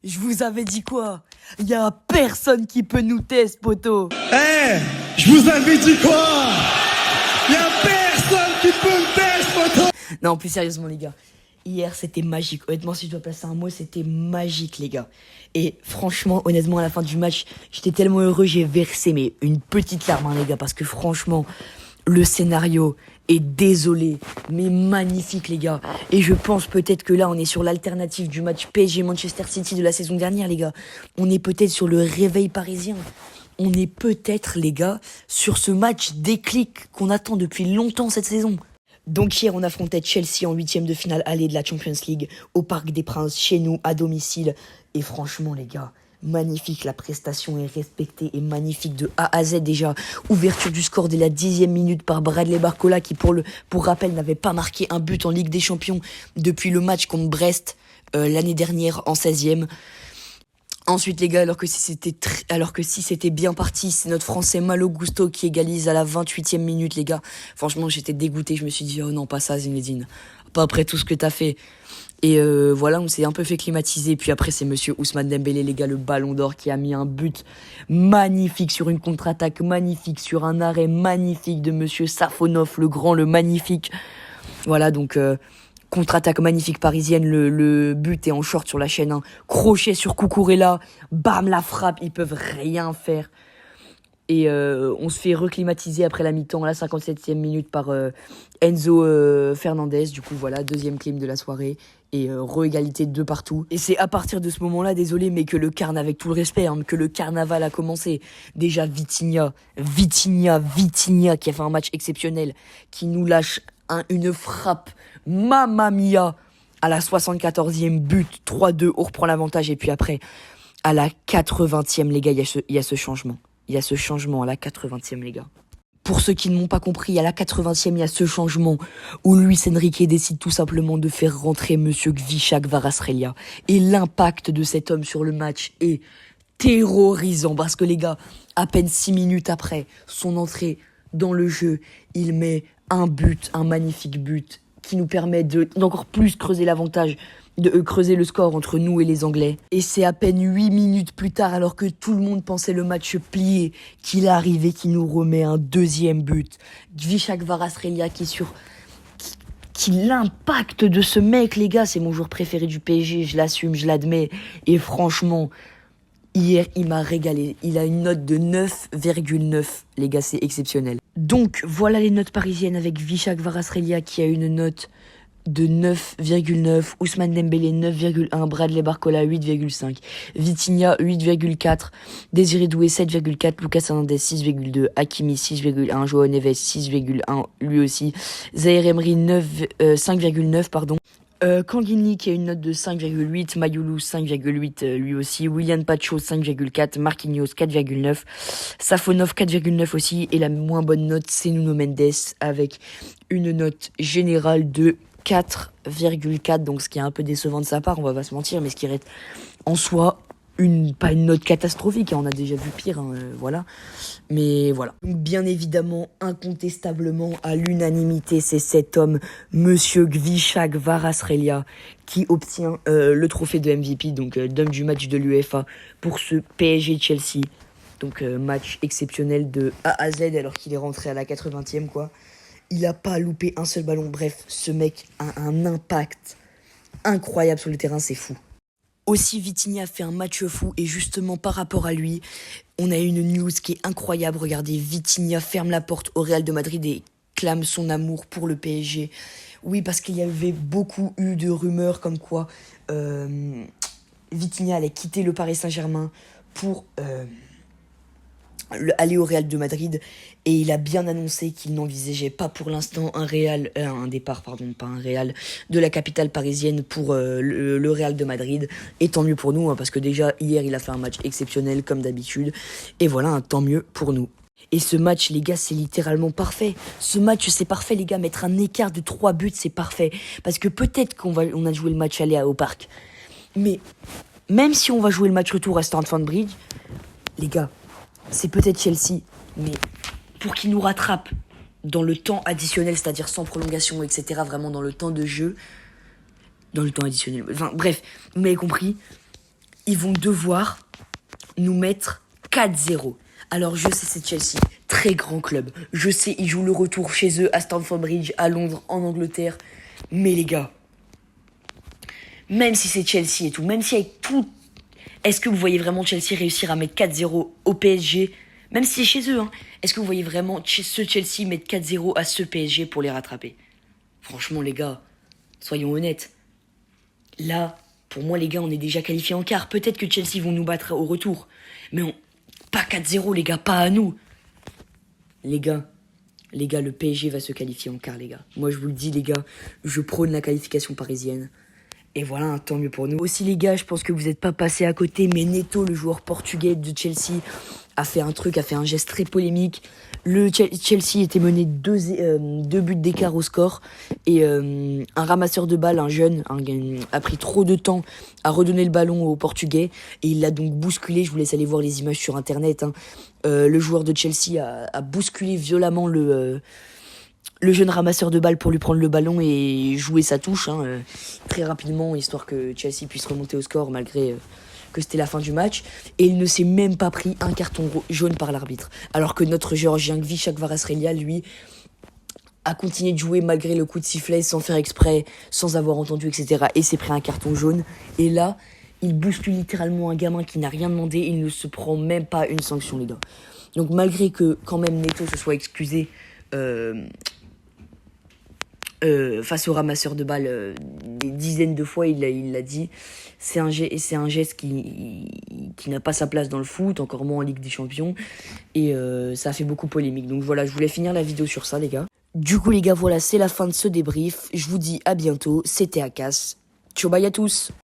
Je vous avais dit quoi? Y a personne qui peut nous tester, poteau. Je vous avais dit quoi? Y a personne qui peut me tester, poteau. Non, plus sérieusement, les gars. Hier, c'était magique. Honnêtement, si je dois placer un mot, c'était magique, les gars. Et franchement, honnêtement, à la fin du match, j'étais tellement heureux, j'ai versé une petite larme, hein, les gars. Parce que franchement, le scénario est désolé, mais magnifique, les gars. Et je pense peut-être que là, on est sur l'alternative du match PSG-Manchester City de la saison dernière, les gars. On est peut-être sur le réveil parisien. On est peut-être, les gars, sur ce match déclic qu'on attend depuis longtemps cette saison. Donc hier, on affrontait Chelsea en 8e de finale aller de la Champions League au Parc des Princes, chez nous, à domicile. Et franchement, les gars, magnifique, la prestation est respectée et magnifique de A à Z déjà. Ouverture du score dès la 10e minute par Bradley Barcola qui, pour rappel, n'avait pas marqué un but en Ligue des Champions depuis le match contre Brest l'année dernière en 16e. Ensuite, les gars, alors que si c'était bien parti, c'est notre Français Malo Gusto qui égalise à la 28e minute, les gars. Franchement, j'étais dégoûté. Je me suis dit, oh non, pas ça, Zinedine. Pas après tout ce que t'as fait. Et voilà, on s'est un peu fait climatiser. Puis après, c'est monsieur Ousmane Dembélé, les gars, le ballon d'or qui a mis un but magnifique sur une contre-attaque magnifique, sur un arrêt magnifique de monsieur Safonov, le grand, le magnifique. Voilà, donc... contre-attaque magnifique parisienne, le but est en short sur la chaîne 1. Crochet sur Cucurella, bam, la frappe, ils peuvent rien faire. Et on se fait reclimatiser après la mi-temps, à la 57e minute par Enzo Fernandez. Du coup, voilà, deuxième clim de la soirée. Et re-égalité de 2 partout. Et c'est à partir de ce moment-là, désolé, mais que le carnaval, avec tout le respect, hein, que le carnaval a commencé. Déjà, Vitinha, qui a fait un match exceptionnel, qui nous lâche une frappe, mamma mia, à la 74e but, 3-2, on reprend l'avantage, et puis après, à la 80e, les gars, il y a ce changement. Il y a ce changement à la 80e, les gars. Pour ceux qui ne m'ont pas compris, à la 80e, il y a ce changement où Luis Enrique décide tout simplement de faire rentrer monsieur Gvichak Kvaratskhelia. Et l'impact de cet homme sur le match est terrorisant, parce que les gars, à peine 6 minutes après son entrée dans le jeu, il met un but, un magnifique but, qui nous permet d'encore plus creuser l'avantage, de creuser le score entre nous et les Anglais. Et c'est à peine 8 minutes plus tard, alors que tout le monde pensait le match plié, qu'il est arrivé, qui nous remet un deuxième but. Gvichak Kvaratskhelia qui l'impact de ce mec, les gars, c'est mon joueur préféré du PSG, je l'assume, je l'admets. Et franchement, hier, il m'a régalé. Il a une note de 9,9. Les gars, c'est exceptionnel. Donc, voilà les notes parisiennes avec Gvichak Kvaratskhelia qui a une note de 9,9. Ousmane Dembélé, 9,1. Bradley Barcola, 8,5. Vitinha, 8,4. Désiré Doué, 7,4. Lucas Hernandez, 6,2. Hakimi, 6,1. João Neves, 6,1. Lui aussi. Zaïre Emery, 5,9, pardon. Kanguinli qui a une note de 5,8, Mayoulou 5,8 lui aussi, William Pacho 5,4, Marquinhos 4,9, Safonov 4,9 aussi, et la moins bonne note c'est Nuno Mendes avec une note générale de 4,4, donc ce qui est un peu décevant de sa part, on va pas se mentir, mais ce qui reste en soi pas une note catastrophique, on a déjà vu pire, hein, voilà. Mais voilà. Donc, bien évidemment, incontestablement, à l'unanimité, c'est cet homme, monsieur Gvichak Kvaratskhelia, qui obtient le trophée de MVP, donc d'homme du match de l'UEFA, pour ce PSG-Chelsea. Donc match exceptionnel de A à Z, alors qu'il est rentré à la 80e, quoi. Il a pas loupé un seul ballon. Bref, ce mec a un impact incroyable sur le terrain, c'est fou. Aussi, Vitinha a fait un match fou, et justement par rapport à lui, on a une news qui est incroyable. Regardez, Vitinha ferme la porte au Real de Madrid et clame son amour pour le PSG. Oui, parce qu'il y avait beaucoup eu de rumeurs comme quoi Vitinha allait quitter le Paris Saint-Germain pour aller au Real de Madrid, et il a bien annoncé qu'il n'envisageait pas pour l'instant un départ de la capitale parisienne pour le Real de Madrid. Et tant mieux pour nous, hein, parce que déjà hier il a fait un match exceptionnel comme d'habitude, et voilà, tant mieux pour nous. Et ce match, les gars, c'est littéralement parfait. Ce match, c'est parfait, les gars. Mettre un écart de 3 buts, c'est parfait. Parce que peut-être on a joué le match aller au parc, mais même si on va jouer le match retour à Stamford Bridge, les gars, c'est peut-être Chelsea, mais pour qu'ils nous rattrapent dans le temps additionnel, c'est-à-dire sans prolongation, etc., vraiment dans le temps de jeu, dans le temps additionnel, enfin bref, vous m'avez compris, ils vont devoir nous mettre 4-0. Alors je sais c'est Chelsea, très grand club. Je sais ils jouent le retour chez eux à Stamford Bridge, à Londres, en Angleterre. Mais les gars, même si c'est Chelsea et tout, même si avec tout... Est-ce que vous voyez vraiment Chelsea réussir à mettre 4-0 au PSG? Même si c'est chez eux, hein. Est-ce que vous voyez vraiment ce Chelsea mettre 4-0 à ce PSG pour les rattraper? Franchement les gars, soyons honnêtes. Là, pour moi les gars, on est déjà qualifiés en quart. Peut-être que Chelsea vont nous battre au retour. Mais pas 4-0 les gars, pas à nous. Les gars, le PSG va se qualifier en quart les gars. Moi je vous le dis les gars, je prône la qualification parisienne. Et voilà, hein, tant mieux pour nous. Aussi les gars, je pense que vous n'êtes pas passés à côté, mais Neto, le joueur portugais de Chelsea, a fait un geste très polémique. Le Chelsea était mené 2 buts d'écart au score. Et un ramasseur de balles, un jeune, a pris trop de temps à redonner le ballon au Portugais. Et il l'a donc bousculé. Je vous laisse aller voir les images sur Internet. Hein. Le joueur de Chelsea a bousculé violemment le jeune ramasseur de balles pour lui prendre le ballon et jouer sa touche très rapidement, histoire que Chelsea puisse remonter au score malgré que c'était la fin du match. Et il ne s'est même pas pris un carton jaune par l'arbitre. Alors que notre Géorgien Gvicha Kvaratskhelia, lui, a continué de jouer malgré le coup de sifflet, sans faire exprès, sans avoir entendu, etc. Et s'est pris un carton jaune. Et là, il bouscule littéralement un gamin qui n'a rien demandé. Il ne se prend même pas une sanction, les gars. Donc malgré que quand même Neto se soit excusé... face au ramasseur de balles des dizaines de fois, il l'a dit, c'est un geste qui n'a pas sa place dans le foot, encore moins en Ligue des Champions, et ça a fait beaucoup polémique. Donc voilà, je voulais finir la vidéo sur ça les gars. Du coup les gars, voilà, c'est la fin de ce débrief. Je vous dis à bientôt, c'était Akas. Ciao, bye à tous.